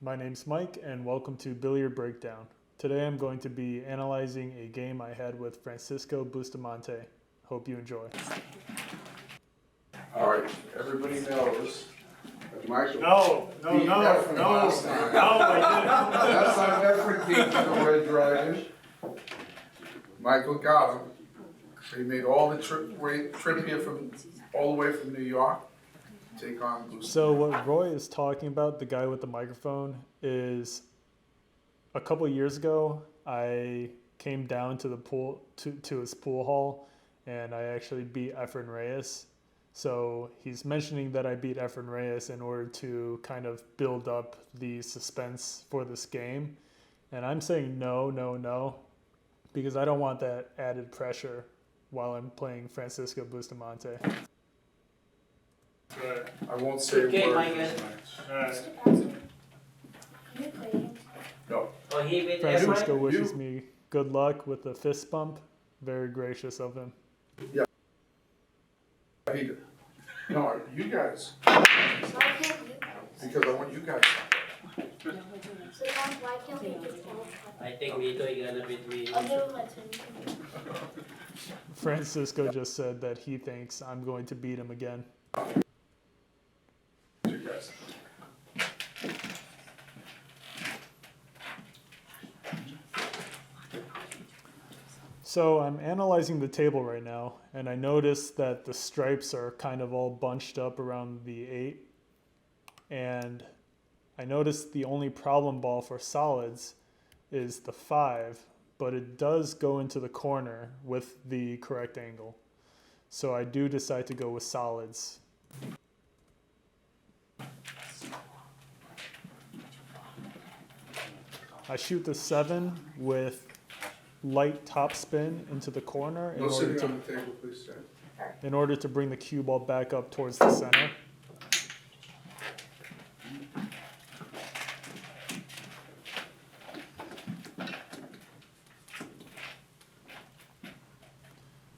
My name's Mike and welcome to Billiard Breakdown. Today I'm going to be analyzing a game I had with Francisco Bustamante. Hope you enjoy. All right, everybody knows that Michael No, beat Efren last time. That's how Efren came to the Red Dragon. Michael got him. So he made all the trip here from all the way from New York to take on Bustamante. So what Roy is talking about, the guy with the microphone, is a couple years ago I came down to the pool to his pool hall and I actually beat Efren Reyes. So he's mentioning that I beat Efren Reyes in order to kind of build up the suspense for this game. And I'm saying no, because I don't want that added pressure while I'm playing Francisco Bustamante. Right. I won't say a Okay, word. Michael. No. Oh, he with Francisco Efren? wishes me good luck with the fist bump. Very gracious of him. He did. No, you guys. Because I want you guys. I think we two are gonna beat me. Francisco just said that he thinks I'm going to beat him again. You guys. So I'm analyzing the table right now, and I noticed that the stripes are kind of all bunched up around the 8. And I noticed the only problem ball for solids is the 5, but it does go into the corner with the correct angle. So I do decide to go with solids. I shoot the 7 with light top spin into the corner No sitting on the table, please, sir. in order to bring the cue ball back up towards the center.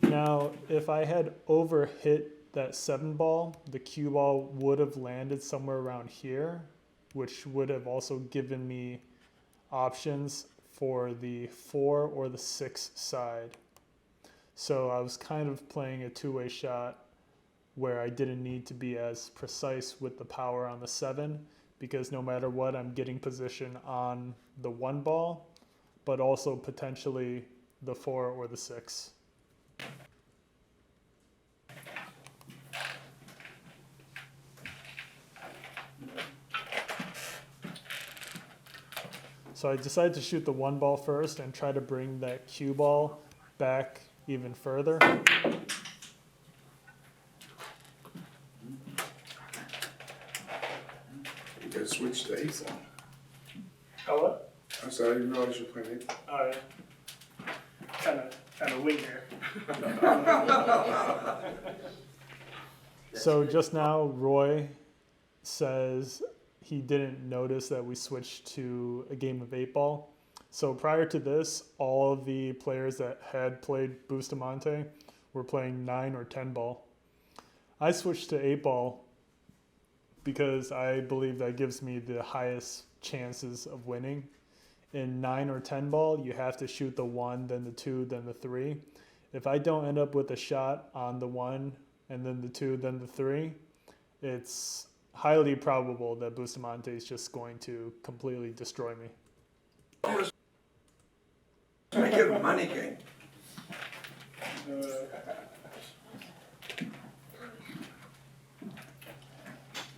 Now, if I had overhit that 7 ball, the cue ball would have landed somewhere around here, which would have also given me options for the 4 or the 6 side. So I was kind of playing a two-way shot where I didn't need to be as precise with the power on the 7, because no matter what, I'm getting position on the 1 ball, but also potentially the 4 or the 6. So I decided to shoot the 1 ball first and try to bring that cue ball back even further. You guys switch to 8 ball. Oh, what? I said, I didn't realize you were playing 8 ball. Oh, yeah. Kind of wing here. So just now, Roy says he didn't notice that we switched to a game of 8 ball. So prior to this, all of the players that had played Bustamante were playing 9 or 10 ball. I switched to 8 ball because I believe that gives me the highest chances of winning. In 9 or 10 ball, you have to shoot the 1, then the 2, then the 3. If I don't end up with a shot on the 1 and then the 2, then the 3, it's highly probable that Bustamante is just going to completely destroy me. Make it a money game.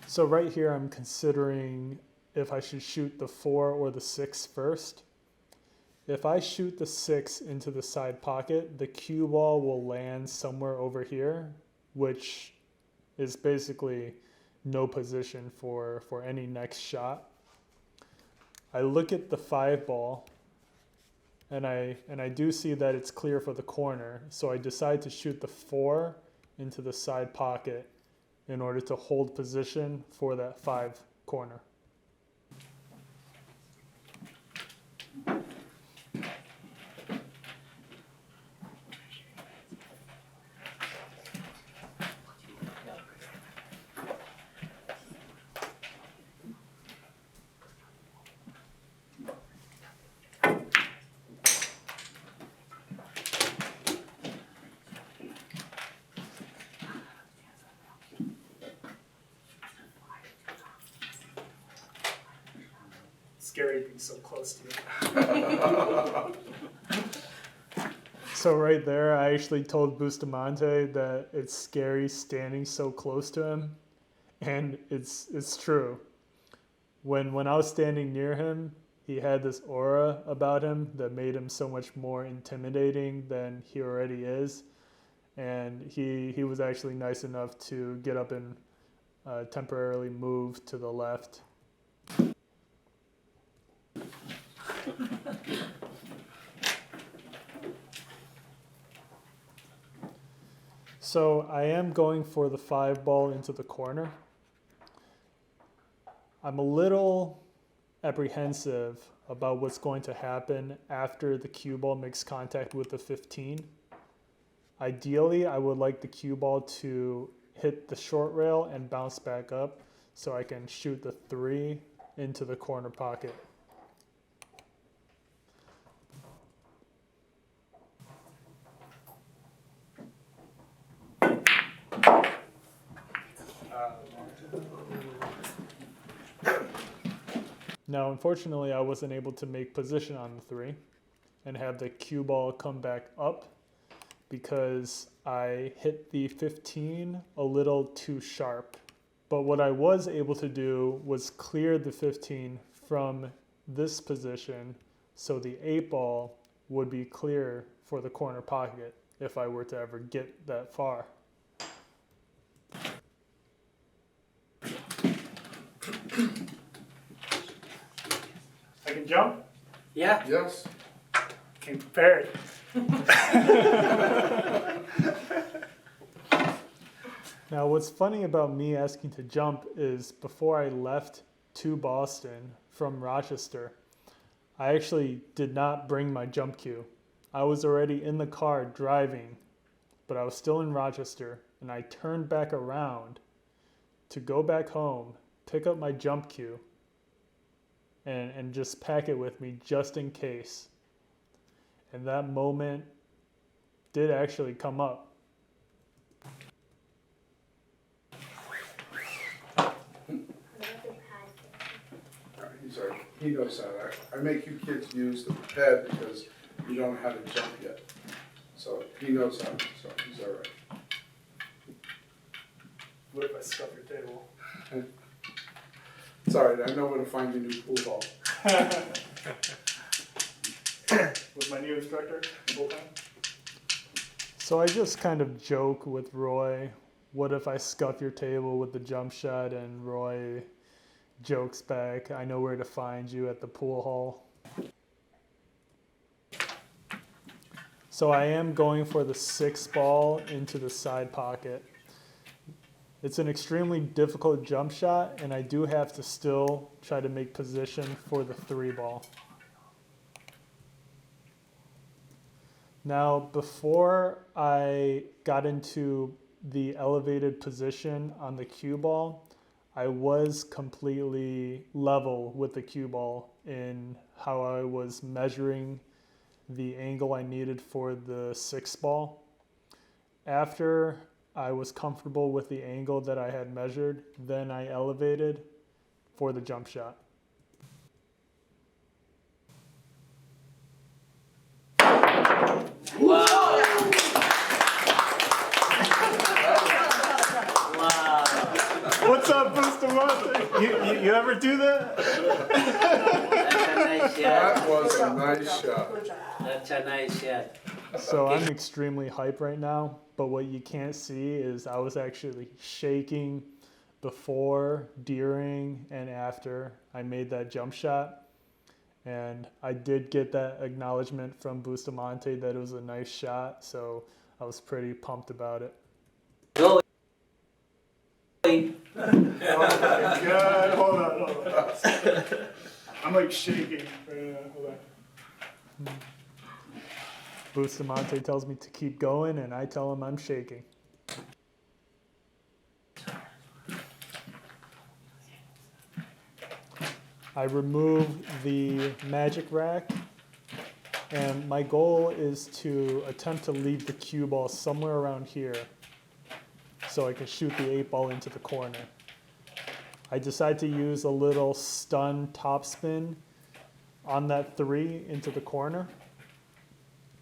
So right here, I'm considering if I should shoot the 4 or the 6 first. If I shoot the 6 into the side pocket, the cue ball will land somewhere over here, which is basically no position for any next shot. I look at the 5 ball and I do see that it's clear for the corner, so I decide to shoot the 4 into the side pocket in order to hold position for that 5 corner. scary being so close to you. So right there, I actually told Bustamante that it's scary standing so close to him, and it's true. When I was standing near him, he had this aura about him that made him so much more intimidating than he already is, and he was actually nice enough to get up and temporarily move to the left. So I am going for the 5-ball into the corner. I'm a little apprehensive about what's going to happen after the cue ball makes contact with the 15. Ideally, I would like the cue ball to hit the short rail and bounce back up so I can shoot the 3 into the corner pocket. Now, unfortunately, I wasn't able to make position on the 3 and have the cue ball come back up because I hit the 15 a little too sharp. But what I was able to do was clear the 15 from this position so the 8-ball would be clear for the corner pocket if I were to ever get that far. I can jump? Yeah. Yes. Came prepared. Now, what's funny about me asking to jump is before I left to Boston from Rochester, I actually did not bring my jump cue. I was already in the car driving, but I was still in Rochester, and I turned back around to go back home, pick up my jump cue, and just pack it with me just in case. And that moment did actually come up. He knows that. I make you kids use the pad because you don't know how to jump yet. So he knows how, so he's all right. What if I scuff your table? It's all right, I know where to find your new pool ball. With my new instructor, full time? So I just kind of joke with Roy, what if I scuff your table with the jump shot, and Roy jokes back, I know where to find you at the pool hall. So I am going for the 6-ball into the side pocket. It's an extremely difficult jump shot, and I do have to still try to make position for the 3-ball. Now, before I got into the elevated position on the cue ball, I was completely level with the cue ball in how I was measuring the angle I needed for the 6-ball. After I was comfortable with the angle that I had measured, then I elevated for the jump shot. Wow. Wow. What's up, Bustamante? You ever do that? That's a nice shot. That was a nice shot. That's a nice shot. So I'm extremely hyped right now, but what you can't see is I was actually shaking before, during, and after I made that jump shot. And I did get that acknowledgement from Bustamante that it was a nice shot, so I was pretty pumped about it. Go. Oh my God, hold on. I'm like shaking right now, hold on. Bustamante tells me to keep going, and I tell him I'm shaking. I remove the magic rack, and my goal is to attempt to leave the cue ball somewhere around here so I can shoot the 8-ball into the corner. I decide to use a little stun topspin on that 3 into the corner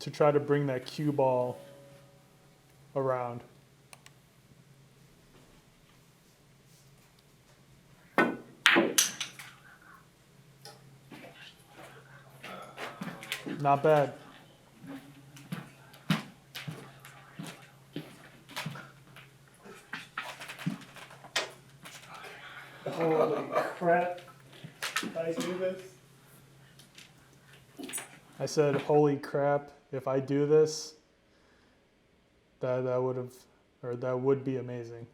to try to bring that cue ball around. Not bad. Holy crap. Did I do this? I said, holy crap, if I do this, that would be amazing.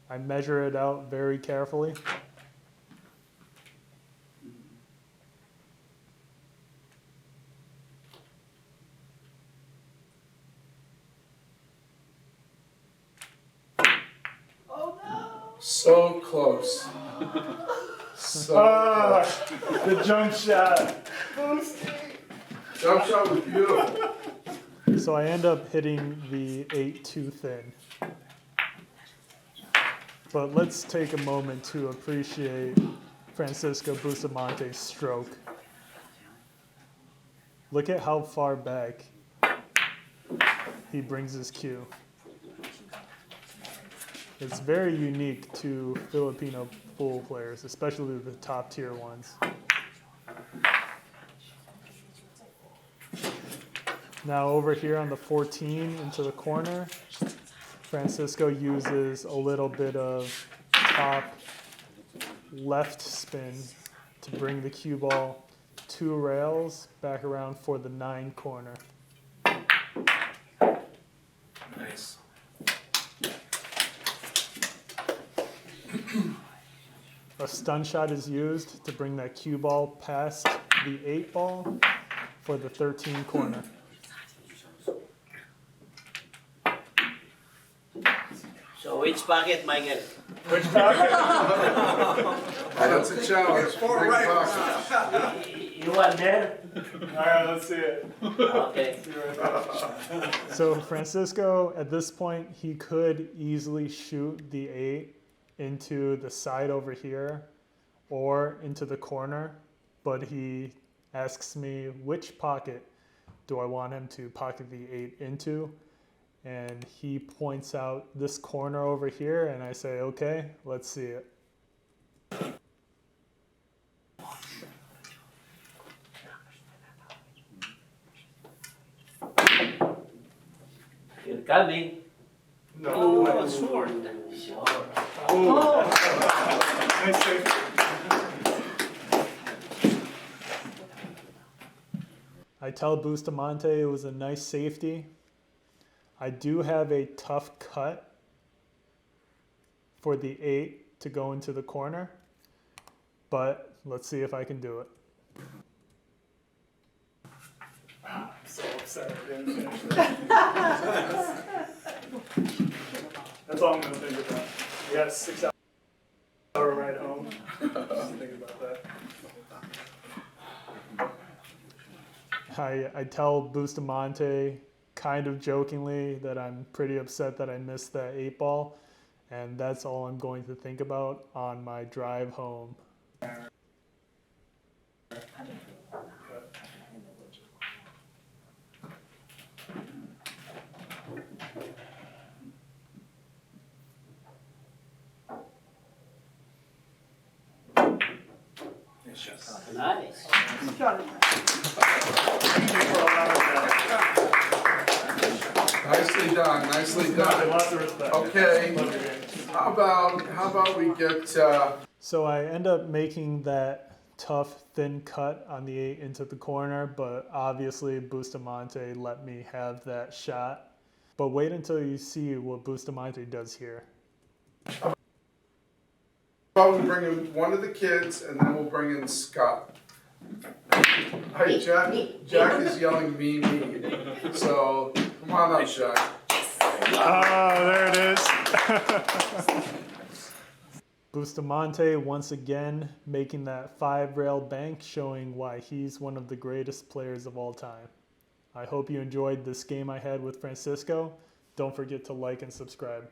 I measure it out very carefully. So close. So The jump shot. close. Jump shot was beautiful. So I end up hitting the 8 too thin. But let's take a moment to appreciate Francisco Bustamante's stroke. Look at how far back he brings his cue. It's very unique to Filipino pool players, especially the top tier ones. Now over here on the 14 into the corner, Francisco uses a little bit of top left spin to bring the cue ball 2 rails back around for the 9 corner. Nice. A stun shot is used to bring that cue ball past the 8 ball for the 13 corner. So which pocket, Michael? Which pocket? That's a challenge. Big pocket. You want there? Alright, let's see it. Okay. So Francisco, at this point, he could easily shoot the 8 into the side over here or into the corner, but he asks me which pocket do I want him to pocket the 8 into, and he points out this corner over here, and I say, okay, let's see it. You're coming. No. Sure. Nice save. I tell Bustamante it was a nice safety. I do have a tough cut for the 8 to go into the corner, but let's see if I can do it. I'm so upset I didn't finish that. That's all I'm going to think about. We got a 6-hour ride home. Just think about that. I tell Bustamante kind of jokingly that I'm pretty upset that I missed that 8 ball, and that's all I'm going to think about on my drive home. Nice. Nicely done, nicely done. Lots of respect. Okay, how about we get, So I end up making that tough, thin cut on the 8 into the corner, but obviously Bustamante let me have that shot. But wait until you see what Bustamante does here. we bring in one of the kids and then we'll bring in Scott. Hey, Jack is yelling me. So, come on up, Jack. Oh, there it is. Bustamante once again making that 5-rail bank, showing why he's one of the greatest players of all time. I hope you enjoyed this game I had with Francisco. Don't forget to like and subscribe.